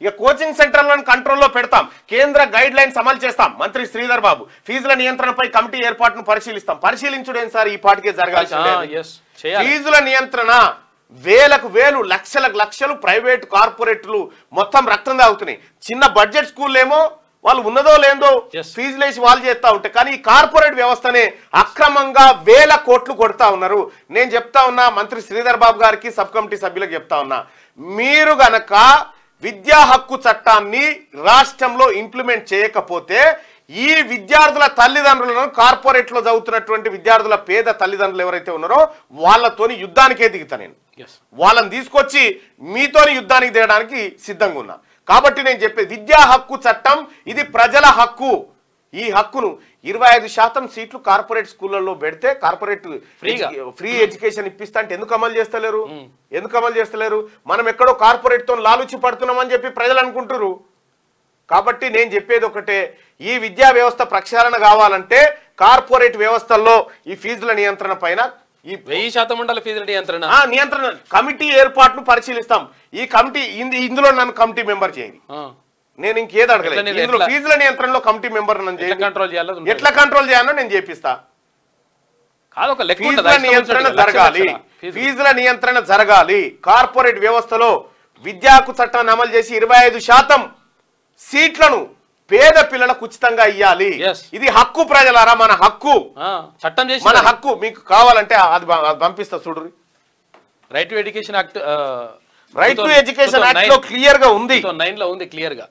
ఇక కోచింగ్ సెంటర్లను కంట్రోల్లో పెడతాం, కేంద్ర గైడ్ లైన్స్ అమలు చేస్తాం. మంత్రి శ్రీధర్ బాబు ఫీజుల నియంత్రణపై కమిటీ ఏర్పాటును పరిశీలిస్తాం. పరిశీలించుడేం సార్, ఈ పాటికే జరగాల్సింది. ఫీజుల నియంత్రణ వేలకు వేలు లక్షలకు లక్షలు ప్రైవేట్ కార్పొరేట్లు మొత్తం రక్తం తాగుతున్నాయి. చిన్న బడ్జెట్ స్కూల్ ఏమో వాళ్ళు ఉన్నదో లేదో ఫీజులు వేసి వాళ్ళు చేస్తా ఉంటే, కానీ ఈ కార్పొరేట్ వ్యవస్థనే అక్రమంగా వేల కోట్లు కొడతా ఉన్నారు. నేను చెప్తా ఉన్నా మంత్రి శ్రీధర్ బాబు గారికి, సబ్ కమిటీ సభ్యులకు చెప్తా ఉన్నా, మీరు గనక విద్యా హక్కు చట్టాన్ని రాష్ట్రంలో ఇంప్లిమెంట్ చేయకపోతే ఈ విద్యార్థుల తల్లిదండ్రులను, కార్పొరేట్ లో చదువుతున్నటువంటి విద్యార్థుల పేద తల్లిదండ్రులు ఎవరైతే ఉన్నారో వాళ్ళతోని యుద్ధానికే దిగుతా. నేను వాళ్ళని తీసుకొచ్చి మీతోని యుద్ధానికి దిగడానికి సిద్ధంగా ఉన్నా. కాబట్టి నేను చెప్పేది విద్యా హక్కు చట్టం ఇది ప్రజల హక్కు. ఈ హక్కును 25% సీట్లు కార్పొరేట్ స్కూళ్ళల్లో పెడితే, కార్పొరేట్ ఫ్రీ ఎడ్యుకేషన్ ఇప్పిస్తా అంటే ఎందుకు అమలు చేస్తలేరు? మనం ఎక్కడో కార్పొరేట్ తో లాలుచి పడుతున్నామని చెప్పి ప్రజలు అనుకుంటారు. కాబట్టి నేను చెప్పేది ఒకటే, ఈ విద్యా వ్యవస్థ ప్రక్షాళన కావాలంటే కార్పొరేట్ వ్యవస్థల్లో ఈ ఫీజుల నియంత్రణ పైన 1000% ఉండాలి. ఫీజుల నియంత్రణ కమిటీ ఏర్పాటును పరిశీలిస్తాం. ఈ కమిటీ ఇందులో నన్ను కమిటీ మెంబర్ చేయండి. నేను ఇంకేది అడగలేదు. ఇందులో ఫీజుల నియంత్రణలో కమిటీ మెంబర్ ఎట్లా కంట్రోల్ చేయాలో నేను చేపిస్తా. ఫీజుల నియంత్రణ జరగాలి. కార్పొరేట్ వ్యవస్థలో విద్యా హక్కు చట్టాన్ని అమలు చేసి 25% సీట్లను పేద పిల్లలకు ఉచితంగా ఇయ్యాలి. ఇది హక్కు ప్రజలారా, మన హక్కు. చట్టం చేసి మన హక్కు. మీకు కావాలంటే అది పంపిస్తా చూడు. Right to education act, right to education act లో క్లియర్ గా ఉంది, 9 లో ఉంది క్లియర్ గా.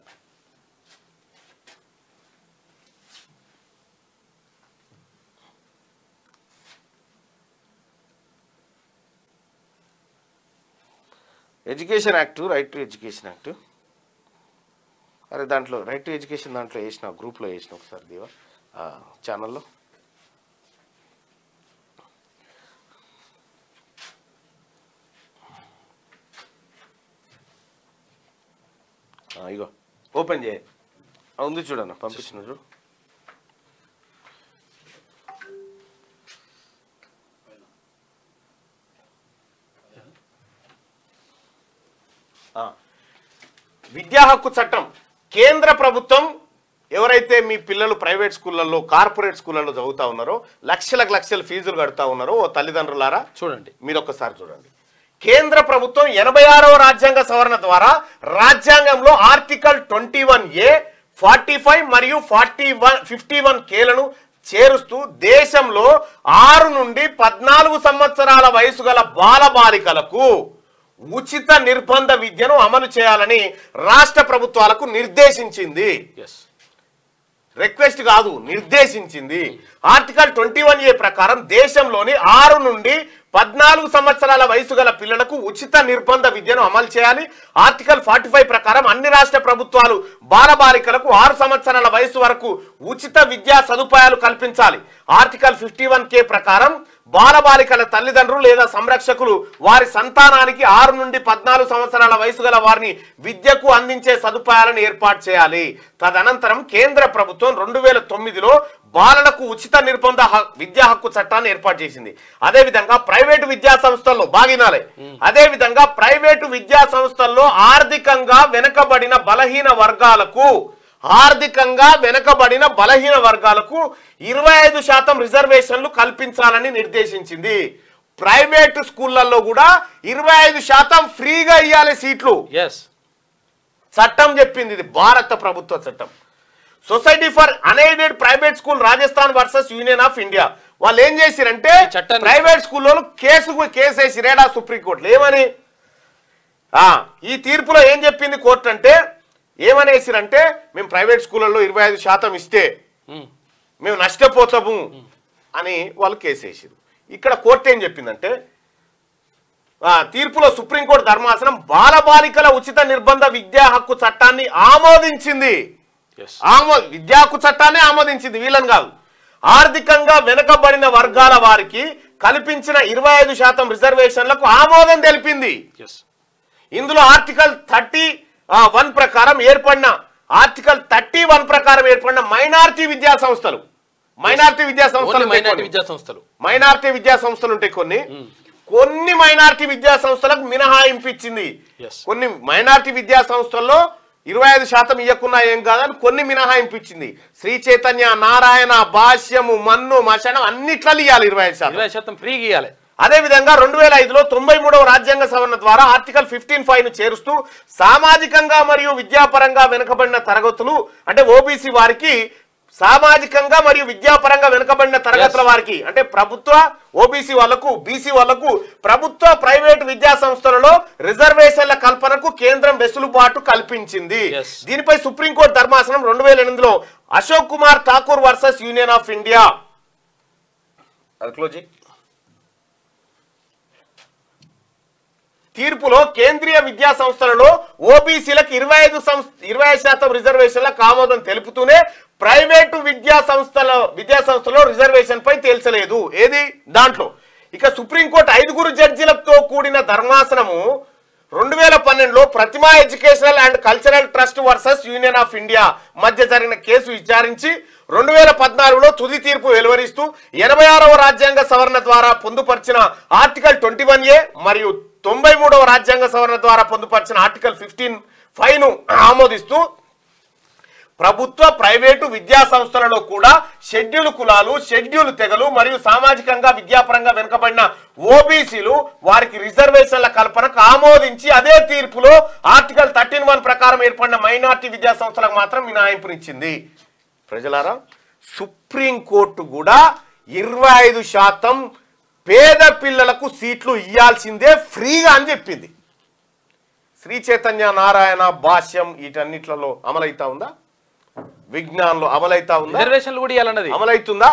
Education act, right to education act. అరే దాంట్లో రైట్ టు ఎడ్యుకేషన్ దాంట్లో వేసిన, గ్రూప్లో వేసిన ఒకసారి దేవా ఛానల్లో. ఇగో ఓపెన్ చేయ ఉంది చూడన్న, పంపించిన చూడు. విద్యా హక్కు చట్టం కేంద్ర ప్రభుత్వం ఎవరైతే మీ పిల్లలు ప్రైవేట్ స్కూళ్ళల్లో, కార్పొరేట్ స్కూళ్ళల్లో చదువుతా ఉన్నారో, లక్షల ఫీజులు కడతా ఉన్నారో, ఓ తల్లిదండ్రులారా చూడండి, మీరు ఒక్కసారి చూడండి. కేంద్ర ప్రభుత్వం 86వ రాజ్యాంగ సవరణ ద్వారా రాజ్యాంగంలో ఆర్టికల్ 21A, 45 మరియు 51Kలను చేరుస్తూ దేశంలో 6 నుండి 14 సంవత్సరాల వయసు గల బాలబాలికలకు ఉచిత నిర్బంధ విద్యను అమలు చేయాలని రాష్ట్ర ప్రభుత్వాలకు నిర్దేశించింది. రిక్వెస్ట్ కాదు, నిర్దేశించింది. ఆర్టికల్ 21A ప్రకారం దేశంలోని 6 నుండి 14 సంవత్సరాల వయసు గల పిల్లలకు ఉచిత నిర్బంధ విద్యను అమలు చేయాలి. ఆర్టికల్ 45 ప్రకారం అన్ని రాష్ట్ర ప్రభుత్వాలు బాలబాలికలకు 6 సంవత్సరాల వయసు వరకు ఉచిత విద్యా సదుపాయాలు కల్పించాలి. ఆర్టికల్ 51K ప్రకారం బాలబాలికల తల్లిదండ్రులు లేదా సంరక్షకులు వారి సంతానానికి 6 నుండి 14 సంవత్సరాల వయసు గల వారిని విద్యకు అందించే సదుపాయాలను ఏర్పాటు చేయాలి. తదనంతరం కేంద్ర ప్రభుత్వం 2009లో బాలలకు ఉచిత నిర్బంధ విద్యా హక్కు చట్టాన్ని ఏర్పాటు చేసింది. అదేవిధంగా ప్రైవేటు విద్యా సంస్థల్లో బాగినాలే, అదేవిధంగా ప్రైవేటు విద్యా సంస్థల్లో ఆర్థికంగా వెనుకబడిన బలహీన వర్గాలకు 25% రిజర్వేషన్లు కల్పించాలని నిర్దేశించింది. ప్రైవేటు స్కూళ్లలో కూడా 25% ఫ్రీగా ఇవ్వాలి సీట్లు. చట్టం చెప్పింది, ఇది భారత ప్రభుత్వ చట్టం. Society for unaided private school Rajasthan versus union of India వాళ్ళు ఏం చేసిరంటే ప్రైవేట్ స్కూల్లో కేసు వేసిరేడా సుప్రీంకోర్టులో. ఏమని ఈ తీర్పులో ఏం చెప్పింది కోర్టు అంటే, ఏమనేసిరంటే మేము ప్రైవేట్ స్కూళ్ళల్లో 25% ఇస్తే మేము నష్టపోతాము అని వాళ్ళు కేసు వేసారు. ఇక్కడ కోర్టు ఏం చెప్పిందంటే, తీర్పులో సుప్రీంకోర్టు ధర్మాసనం బాలబాలికల ఉచిత నిర్బంధ విద్యా హక్కు చట్టాన్ని ఆమోదించింది. విద్యా హక్కు చట్టాన్ని ఆమోదించింది, వీళ్ళని కాదు. ఆర్థికంగా వెనుకబడిన వర్గాల వారికి కల్పించిన 25% రిజర్వేషన్లకు ఆమోదం తెలిపింది. ఇందులో ఆర్టికల్ 31 ప్రకారం ఏర్పడిన మైనారిటీ విద్యా సంస్థలు ఉంటాయి. కొన్ని మైనారిటీ విద్యా సంస్థలకు మినహాయింపు ఇచ్చింది. కొన్ని మైనారిటీ విద్యా సంస్థల్లో 25% ఇయ్యకున్నా ఏం కాదని కొన్ని మినహాయింపు ఇచ్చింది. శ్రీ చైతన్య, నారాయణ, భాష్యము, మన్ను, మశనం అన్నిట్లో ఇవ్వాలి 25% ఫ్రీగా ఇవ్వాలి. అదేవిధంగా 2005లో 93వ రాజ్యాంగ సవరణ ద్వారా ఆర్టికల్ 15(5)ను చేరుస్తూ సామాజికంగా మరియు విద్యాపరంగా వెనుకబడిన తరగతులు అంటే ఓబీసీ వారికి, సామాజికంగా మరియు విద్యాపరంగా వెనుకబడిన తరగతుల వారికి అంటే ప్రభుత్వ ఓబీసీ వాళ్లకు, బీసీ వాళ్లకు ప్రభుత్వ ప్రైవేటు విద్యా సంస్థలలో రిజర్వేషన్ల కల్పనకు కేంద్రం వెసులుబాటు కల్పించింది. దీనిపై సుప్రీంకోర్టు ధర్మాసనం 2008లో Ashok Kumar Thakur versus union of India తీర్పులో కేంద్రీయ విద్యా సంస్థలలో ఓబీసీలకు 25% రిజర్వేషన్లకు ఆమోదం తెలుపుతూనే ప్రైవేటు విద్యా సంస్థలో రిజర్వేషన్ పై తేల్చలేదు. ఏది దాంట్లో ఇక సుప్రీంకోర్టు 5 జడ్జీలతో కూడిన ధర్మాసనము 2012లో Pratima educational and cultural trust versus union of India మధ్య జరిగిన కేసు విచారించి 2014లో తుది తీర్పు వెలువరిస్తూ 86వ రాజ్యాంగ సవరణ ద్వారా పొందుపరిచిన ఆర్టికల్ 21A మరియు 93వ రాజ్యాంగ సవరణ ద్వారా పొందుపరిచిన ఆర్టికల్ 15(5)ను ఆమోదిస్తూ ప్రభుత్వ ప్రైవేటు విద్యా సంస్థలలో కూడా షెడ్యూల్ కులాలు, షెడ్యూల్ తెగలు మరియు సామాజికంగా విద్యాపరంగా వెనుకబడిన ఓబీసీలు వారికి రిజర్వేషన్ల కల్పనకు ఆమోదించి అదే తీర్పులో ఆర్టికల్ 13(1) ప్రకారం ఏర్పడిన మైనార్టీ విద్యా సంస్థలకు మాత్రం మినహాయింపునిచ్చింది. ప్రజలారా, సుప్రీంకోర్టు కూడా 25% పేద పిల్లలకు సీట్లు ఇయ్యాల్సిందే ఫ్రీగా అని చెప్పింది. శ్రీ చైతన్య, నారాయణ, భాష్యం వీటన్నిట్లలో అమలైతా ఉందా? విజ్ఞానంలో అమలైతా ఉందా? రిజర్వేషన్లు కూడా ఇవ్వాలన్నది అమలైతుందా?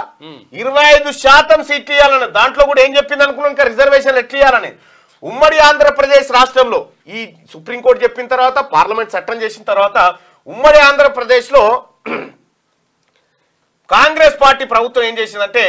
25% సీట్లు ఇవ్వాలన్నది. దాంట్లో కూడా ఏం చెప్పింది అనుకున్నాం, ఇంకా రిజర్వేషన్లు ఎట్లా ఇవ్వాలనేది. ఉమ్మడి ఆంధ్రప్రదేశ్ రాష్ట్రంలో ఈ సుప్రీంకోర్టు చెప్పిన తర్వాత, పార్లమెంట్ చట్టం చేసిన తర్వాత ఉమ్మడి ఆంధ్రప్రదేశ్లో కాంగ్రెస్ పార్టీ ప్రభుత్వం ఏం చేసిందంటే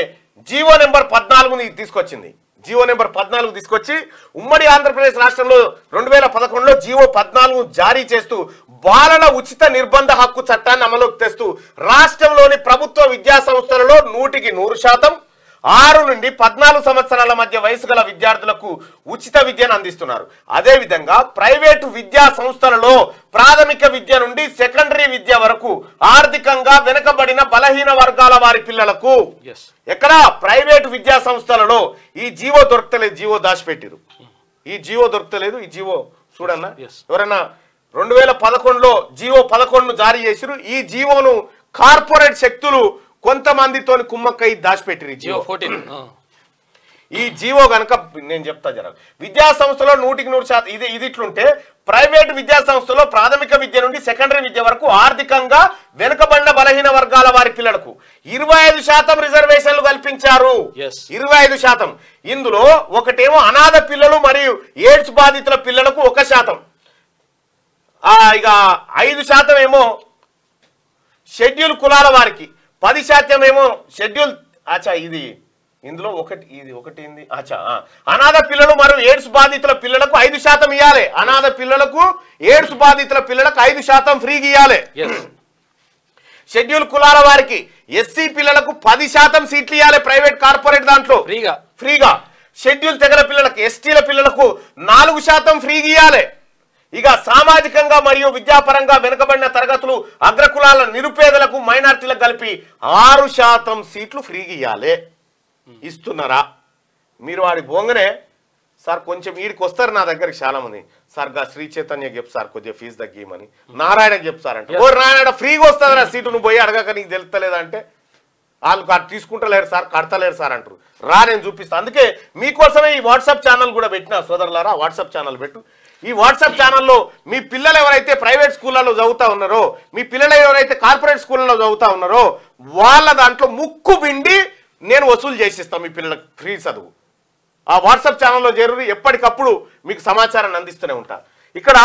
జీవో నెంబర్ 14ని తీసుకొచ్చింది. జీవో నెంబర్ 14 తీసుకొచ్చి ఉమ్మడి ఆంధ్రప్రదేశ్ రాష్ట్రంలో 2011లో జీవో 14 జారీ చేస్తూ బాలల ఉచిత నిర్బంధ హక్కు చట్టాన్ని అమలుకి తెస్తూ రాష్ట్రంలోని ప్రభుత్వ విద్యా సంస్థలలో 100% 6 నుండి 14 సంవత్సరాల మధ్య వయసు గల విద్యార్థులకు ఉచిత విద్యను అందిస్తున్నారు. అదేవిధంగా ప్రైవేటు విద్యా సంస్థలలో ప్రాథమిక విద్య నుండి సెకండరీ విద్య వరకు ఆర్థికంగా వెనుకబడిన బలహీన వర్గాల వారి పిల్లలకు ఎక్కడ ప్రైవేటు విద్యా సంస్థలలో ఈ జీవో దొరకలేదు, జీవో దాచిపెట్టిరు. ఈ జీవో దొరకలేదు, ఈ జీవో చూడన్నా ఎవరన్నా 2011లో జీవో 11ను జారీ చేసిరు. ఈ జీవోను కార్పొరేట్ శక్తులు కొంతమందితో కుమ్మక్కై దాచిపెట్టిరు. ఈ జీవో గనక నేను చెప్తా జర విద్యా సంస్థలో 100% ఇది ఇట్లుంటే ప్రైవేట్ విద్యా సంస్థలో ప్రాథమిక విద్య నుండి సెకండరీ విద్య వరకు ఆర్థికంగా వెనుకబడిన బలహీన వర్గాల వారి పిల్లలకు 25% రిజర్వేషన్లు కల్పించారు. 25%. ఇందులో ఒకటేమో అనాథ పిల్లలు మరియు ఎయిడ్స్ బాధితుల పిల్లలకు 1%. ఇక 5% ఏమో షెడ్యూల్ కులాల వారికి, 10% ఏమో షెడ్యూల్ ఇది ఇందులో ఒకటి అనాథ పిల్లలు మరియు ఎయిడ్స్ బాధితుల పిల్లలకు 5% ఇవ్వాలి. అనాథ పిల్లలకు, ఎయిడ్స్ బాధితుల పిల్లలకు 5% ఫ్రీగా ఇవ్వాలి. షెడ్యూల్ కులాల వారికి, ఎస్సీ పిల్లలకు 10% సీట్లు ఇవ్వాలి ప్రైవేట్ కార్పొరేట్ దాంట్లో ఫ్రీగా. షెడ్యూల్ తెగల పిల్లలకు, ఎస్టీల పిల్లలకు 4% ఫ్రీగా ఇవ్వాలి. ఇక సామాజికంగా మరియు విద్యాపరంగా వెనుకబడిన తరగతులు, అగ్రకులాల నిరుపేదలకు, మైనార్టీలకు కలిపి 6% సీట్లు ఫ్రీగా ఇవ్వాలి. ఇస్తున్నారా? మీరు వాడి బొంగనే సార్ కొంచెం వీడికి వస్తారు నా దగ్గరికి చాలా మంది, సార్ గా శ్రీ చైతన్యకి చెప్పు సార్ కొద్దిగా ఫీజు తగ్గిమని, నారాయణకి చెప్తారంటే ఓ నారాయణ ఫ్రీగా వస్తుందిరా సీటు, నువ్వు పోయి అడగక నీకు తెలుస్తలేదంటే వాళ్ళు తీసుకుంటలేరు సార్, కడతలేరు సార్ అంటారు. రా నేను చూపిస్తాను. అందుకే మీకోసమే ఈ వాట్సాప్ ఛానల్ కూడా పెట్టినా సోదరులారా. వాట్సాప్ ఛానల్ పెట్టు. ఈ వాట్సాప్ ఛానల్లో మీ పిల్లలు ఎవరైతే ప్రైవేట్ స్కూళ్ళలో చదువుతా ఉన్నారో, మీ పిల్లలు ఎవరైతే కార్పొరేట్ స్కూళ్ళలో చదువుతా ఉన్నారో వాళ్ళ దాంట్లో ముక్కు పిండి నేను వసూలు చేసిస్తాను మీ పిల్లలకు ఫ్రీ చదువు. ఆ వాట్సాప్ ఛానల్లో చేరు, ఎప్పటికప్పుడు మీకు సమాచారాన్ని అందిస్తూనే ఉంటా. ఇక్కడ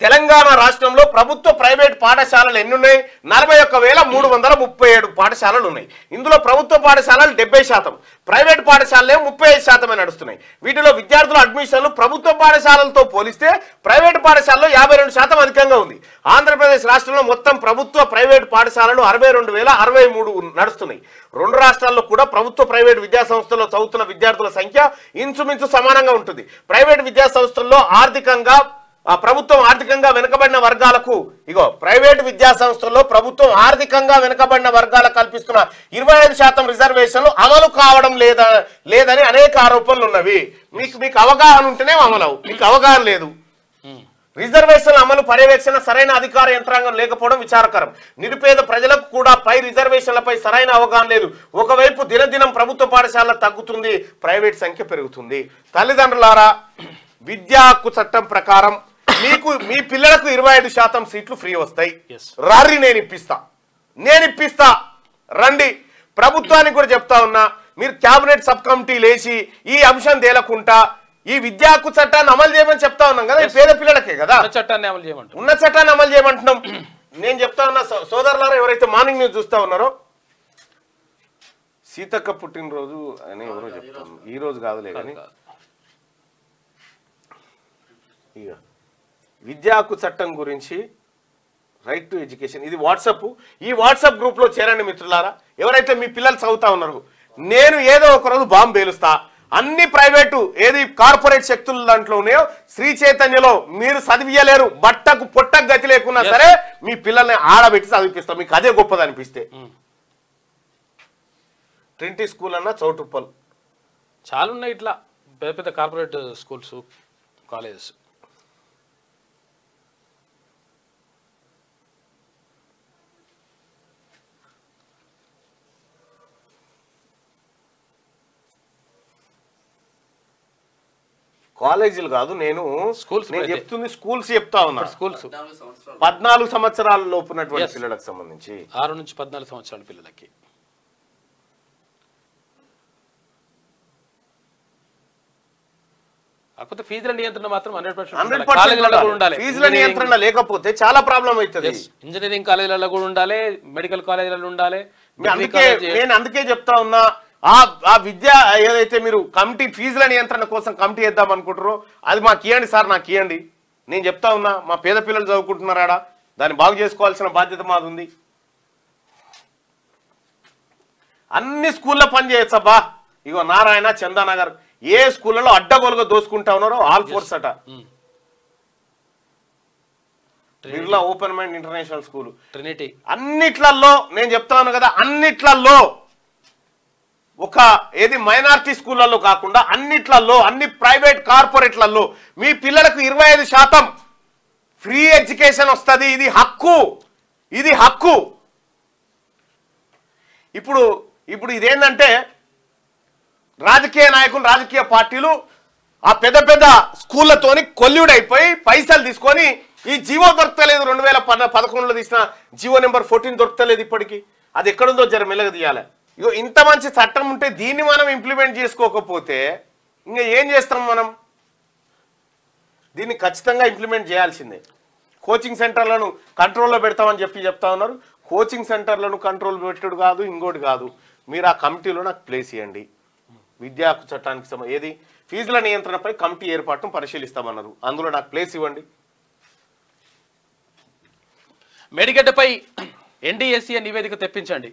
తెలంగాణ రాష్ట్రంలో ప్రభుత్వ ప్రైవేట్ పాఠశాలలు ఎన్ని ఉన్నాయి? 41,337 పాఠశాలలు ఉన్నాయి. ఇందులో ప్రభుత్వ పాఠశాలలు 70%, ప్రైవేట్ పాఠశాలలే 35% నడుస్తున్నాయి. వీటిలో విద్యార్థుల అడ్మిషన్లు ప్రభుత్వ పాఠశాలలతో పోలిస్తే ప్రైవేట్ పాఠశాలలో 52% అధికంగా ఉంది. ఆంధ్రప్రదేశ్ రాష్ట్రంలో మొత్తం ప్రభుత్వ ప్రైవేట్ పాఠశాలలు 62,063 నడుస్తున్నాయి. 2 రాష్ట్రాల్లో కూడా ప్రభుత్వ ప్రైవేట్ విద్యా సంస్థల్లో చదువుతున్న విద్యార్థుల సంఖ్య ఇంచుమించు సమానంగా ఉంటుంది. ప్రైవేట్ విద్యా సంస్థల్లో ఆర్థికంగా ప్రభుత్వం ఆర్థికంగా వెనుకబడిన వర్గాలకు ఇగో ప్రైవేటు విద్యా సంస్థల్లో ప్రభుత్వం ఆర్థికంగా వెనుకబడిన వర్గాలకు కల్పిస్తున్న 25% రిజర్వేషన్లు అమలు కావడం లేదని అనేక ఆరోపణలు ఉన్నవి. మీకు అవగాహన ఉంటేనే అమలవు, మీకు అవగాహన లేదు. రిజర్వేషన్ల అమలు పర్యవేక్షణ సరైన అధికార యంత్రాంగం లేకపోవడం విచారకరం. నిరుపేద ప్రజలకు కూడా పై రిజర్వేషన్లపై సరైన అవగాహన లేదు. ఒకవైపు దినదినం ప్రభుత్వ పాఠశాల తగ్గుతుంది, ప్రైవేట్ సంఖ్య పెరుగుతుంది. తల్లిదండ్రులారా, విద్యా హక్కు చట్టం ప్రకారం మీకు మీ పిల్లలకు 25% సీట్లు ఫ్రీ వస్తాయి. రారి నేను ఇప్పిస్తా రండి. ప్రభుత్వానికి కూడా చెప్తా ఉన్నా, మీరు క్యాబినెట్ సబ్ కమిటీ లేచి ఈ అంశం తేలకుండా ఈ విద్యా హక్కు చట్టాన్ని అమలు చేయమని చెప్తా ఉన్నాం కదా. పేద పిల్లలకే కదా ఉన్న చట్టాన్ని అమలు చేయమంటున్నాం. నేను చెప్తా ఉన్నా సోదరులారా, ఎవరైతే మార్నింగ్ న్యూస్ చూస్తా ఉన్నారో, సీతక్క పుట్టినరోజు అని ఎవరో చెప్తాను, ఈ రోజు కాదులే కానీ ఇక విద్యా హక్కు చట్టం గురించి రైట్ టు ఎడ్యుకేషన్, ఇది వాట్సాప్. ఈ వాట్సాప్ గ్రూప్ లో చేరండి మిత్రులారా. ఎవరైతే మీ పిల్లలు చదువుతా ఉన్నారు, నేను ఏదో ఒక రోజు బాంబు పేలుస్తా, అన్ని ప్రైవేటు ఏది కార్పొరేట్ శక్తుల దాంట్లో ఉన్నాయో శ్రీ చైతన్యలో మీరు చదివియలేరు, బట్టకు పొట్టకు గతి లేకున్నా సరే మీ పిల్లల్ని ఆడబెట్టి చదివిపిస్తాం. మీకు అదే గొప్పది అనిపిస్తే ట్రింటీ స్కూల్ అన్నా చౌటుప్పల్ చాలా ఉన్నాయి, ఇట్లా పెద్ద పెద్ద కార్పొరేట్ స్కూల్స్ కాలేజెస్. కాలేజీలు కాదు, నేను చెప్తుంది స్కూల్స్ చెప్తా ఉన్నా. స్కూల్స్ 14 సంవత్సరాల లోపు ఉన్నటువంటి పిల్లలకు సంబంధించి 6 నుంచి 14 సంవత్సరాల పిల్లలకి. కాకపోతే ఫీజుల నియంత్రణ మాత్రం 100% ఫీజుల నియంత్రణ లేకపోతే చాలా ప్రాబ్లం అవుతుంది. ఇంజనీరింగ్ కాలేజీలలో కూడా ఉండాలి, మెడికల్ కాలేజీలలో ఉండాలి. నేను అందుకే చెప్తా ఉన్నా, ఆ విద్య ఏదైతే మీరు కమిటీ ఫీజుల నియంత్రణ కోసం కమిటీ వేద్దాం అనుకుంటారో అది మాకు ఇవ్వండి సార్, నాకు ఇవ్వండి. నేను చెప్తా ఉన్నా, మా పేద పిల్లలు చదువుకుంటున్నారా, దాన్ని బాగు చేసుకోవాల్సిన బాధ్యత మాది ఉంది. అన్ని స్కూల్లో పని చేయొచ్చబ్బా. ఇగో నారాయణ, చందానగర్ ఏ స్కూళ్ళలో అడ్డగోలుగా దోసుకుంటా ఉన్నారో ఆల్ ఫోర్స్ అట. Birla open mind international school, Trinity, అన్నిట్లలో నేను చెప్తా ఉన్నా కదా, అన్నిట్లలో ఒక ఏది మైనారిటీ స్కూళ్ళల్లో కాకుండా అన్నిట్లలో, అన్ని ప్రైవేట్ కార్పొరేట్లలో మీ పిల్లలకు 25% ఫ్రీ ఎడ్యుకేషన్ వస్తుంది. ఇది హక్కు, ఇది హక్కు. ఇప్పుడు ఇదేంటంటే రాజకీయ నాయకులు, రాజకీయ పార్టీలు ఆ పెద్ద పెద్ద స్కూళ్ళతోని కొల్లుడైపోయి పైసలు తీసుకొని ఈ జీవో దొరకలేదు. 2011లో తీసిన జీవో నెంబర్ 14 దొరకలేదు ఇప్పటికీ. అది ఎక్కడుందో జర మెల్లగా తీయాలి. ఇగో ఇంత మంచి చట్టం ఉంటే దీన్ని మనం ఇంప్లిమెంట్ చేసుకోకపోతే ఇంకా ఏం చేస్తాం మనం? దీన్ని ఖచ్చితంగా ఇంప్లిమెంట్ చేయాల్సిందే. కోచింగ్ సెంటర్లను కంట్రోల్లో పెడతామని చెప్తా ఉన్నారు. కోచింగ్ సెంటర్లను కంట్రోల్ పెట్టుడు కాదు, ఇంకోటి కాదు. మీరు ఆ కమిటీలో నాకు ప్లేస్ ఇవ్వండి. విద్యా హక్కు చట్టానికి ఏది ఫీజుల నియంత్రణపై కమిటీ ఏర్పాటును పరిశీలిస్తామన్నారు, అందులో నాకు ప్లేస్ ఇవ్వండి. మేడిగడ్డపై ఎన్డీఎస్సీ నివేదిక తెప్పించండి,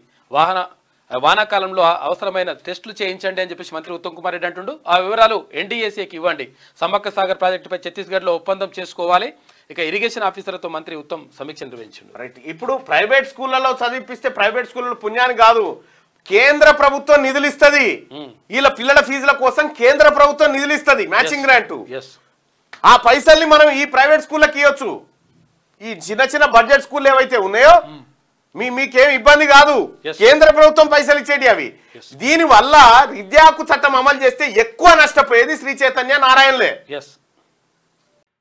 వానాకాలంలో అవసరమైన టెస్టులు చేయించండి అని చెప్పేసి మంత్రి ఉత్తమ్ కుమార్ రెడ్డి అంటుండు. ఆ వివరాలు ఎన్డీఎస్సీకి ఇవ్వండి. సమ్మక్క సాగర్ ప్రాజెక్టుపై ఛత్తీస్గఢ్లో ఒప్పందం చేసుకోవాలి. ఇక ఇరిగేషన్ ఆఫీసర్లతో మంత్రి ఉత్తమ్ సమీక్ష నిర్వహించిండు. రైట్. ఇప్పుడు ప్రైవేట్ స్కూళ్లలో చదివిపిస్తే ప్రైవేట్ స్కూళ్ళలో పుణ్యాన్ని కాదు, కేంద్ర ప్రభుత్వం నిధులు ఇస్తుంది. వీళ్ళ పిల్లల ఫీజుల కోసం కేంద్ర ప్రభుత్వం నిధులు ఇస్తుంది, మ్యాచింగ్ గ్రాంట్. ఆ పైసల్ని మనం ఈ ప్రైవేట్ స్కూళ్ళకి ఇవ్వచ్చు. ఈ చిన్న చిన్న బడ్జెట్ స్కూల్ ఏవైతే ఉన్నాయో మీకేం ఇబ్బంది కాదు, కేంద్ర ప్రభుత్వం పైసలు ఇచ్చేది అవి. దీని వల్ల విద్యా హక్కు చట్టం అమలు చేస్తే ఎక్కువ నష్టపోయేది శ్రీ చైతన్య నారాయణలే.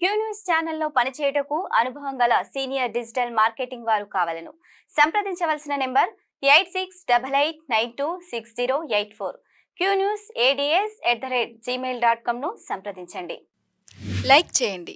క్యూ న్యూస్ ఛానల్లో పనిచేయటకు అనుభవం గల సీనియర్ డిజిటల్ మార్కెటింగ్ వారు కావాలను సంప్రదించవలసిన నెంబర్ 8688926084. qnewsads@gmail.com ను సంప్రదించండి. లైక్ చేయండి,